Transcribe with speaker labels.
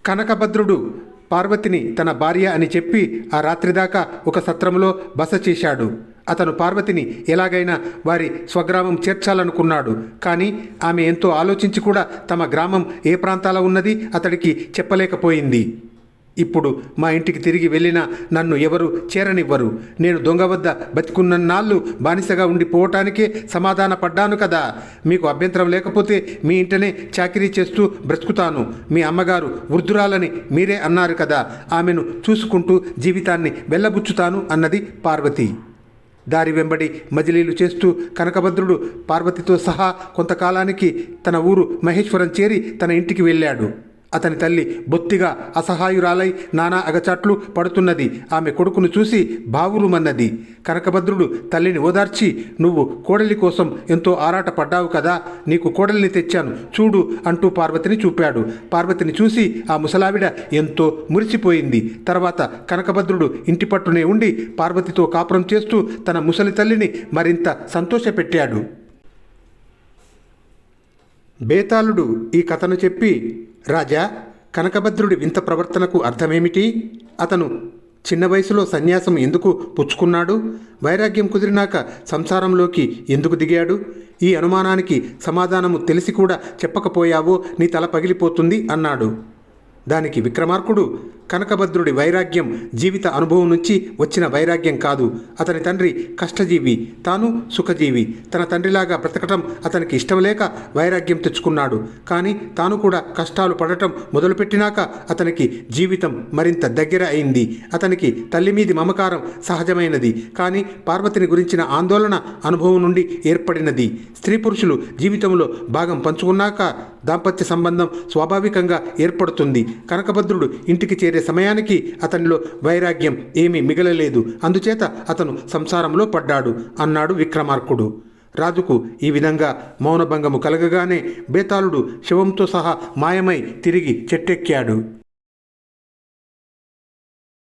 Speaker 1: కనకభద్రుడు పార్వతిని తన భార్య అని చెప్పి ఆ రాత్రిదాకా ఒక సత్రంలో బస చేశాడు. అతను పార్వతిని ఎలాగైనా వారి స్వగ్రామం చేర్చాలనుకున్నాడు. కానీ ఆమె ఎంతో ఆలోచించి కూడా తమ గ్రామం ఏ ప్రాంతాల ఉన్నది అతడికి చెప్పలేకపోయింది. ఇప్పుడు మా ఇంటికి తిరిగి వెళ్ళినా నన్ను ఎవరు చేరనివ్వరు. నేను దొంగ వద్ద బతికున్నన్నాళ్ళు బానిసగా ఉండిపోవటానికే సమాధాన పడ్డాను కదా. మీకు అభ్యంతరం లేకపోతే మీ ఇంటనే చాకిరీ చేస్తూ బ్రతుకుతాను. మీ అమ్మగారు వృద్ధురాలని మీరే అన్నారు కదా, ఆమెను చూసుకుంటూ జీవితాన్ని వెళ్ళబుచ్చుతాను అన్నది పార్వతి. దారి వెంబడి మజిలీలు చేస్తూ కనకభద్రుడు పార్వతితో సహా కొంతకాలానికి తన ఊరు మహేశ్వరం చేరి తన ఇంటికి వెళ్ళాడు. అతని తల్లి బొత్తిగా అసహాయురాలై నానా అగచాట్లు పడుతున్నది. ఆమె కొడుకును చూసి బావురుమన్నది. కనకభద్రుడు తల్లిని ఓదార్చి, నువ్వు కోడలి కోసం ఎంతో ఆరాట పడ్డావు కదా, నీకు కోడలిని తెచ్చాను చూడు అంటూ పార్వతిని చూపాడు. పార్వతిని చూసి ఆ ముసలావిడ ఎంతో మురిసిపోయింది. తర్వాత కనకభద్రుడు ఇంటి పట్టునే ఉండి పార్వతితో కాపురం చేస్తూ తన ముసలి తల్లిని మరింత సంతోషపెట్టాడు. బేతాళుడు ఈ కథను చెప్పి, రాజా, కనకభద్రుడి వింత ప్రవర్తనకు అర్థమేమిటి? అతను చిన్న వయసులో సన్యాసం ఎందుకు పుచ్చుకున్నాడు? వైరాగ్యం కుదిరినాక సంసారంలోకి ఎందుకు దిగాడు? ఈ అనుమానానికి సమాధానము తెలిసి కూడా చెప్పకపోయావో నీ తల పగిలిపోతుంది అన్నాడు. దానికి విక్రమార్కుడు, కనకభద్రుడి వైరాగ్యం జీవిత అనుభవం నుంచి వచ్చిన వైరాగ్యం కాదు. అతని తండ్రి కష్టజీవి, తాను సుఖజీవి. తన తండ్రిలాగా బ్రతకటం అతనికి ఇష్టం లేక వైరాగ్యం తెచ్చుకున్నాడు. కానీ తాను కూడా కష్టాలు పడటం మొదలుపెట్టినాక అతనికి జీవితం మరింత దగ్గర అయింది. అతనికి తల్లి మీది మమకారం సహజమైనది, కానీ పార్వతిని గురించిన ఆందోళన అనుభవం నుండి ఏర్పడినది. స్త్రీ పురుషులు జీవితంలో భాగం పంచుకున్నాక దాంపత్య సంబంధం స్వాభావికంగా ఏర్పడుతుంది. కనకభద్రుడు ఇంటికి చేరే సమయానికి అతనిలో వైరాగ్యం ఏమీ మిగలలేదు. అందుచేత అతను సంసారంలో పడ్డాడు అన్నాడు విక్రమార్కుడు. రాజుకు ఈ విధంగా మౌనభంగము కలగగానే బేతాళుడు శవంతో సహా మాయమై తిరిగి చెట్టెక్కాడు.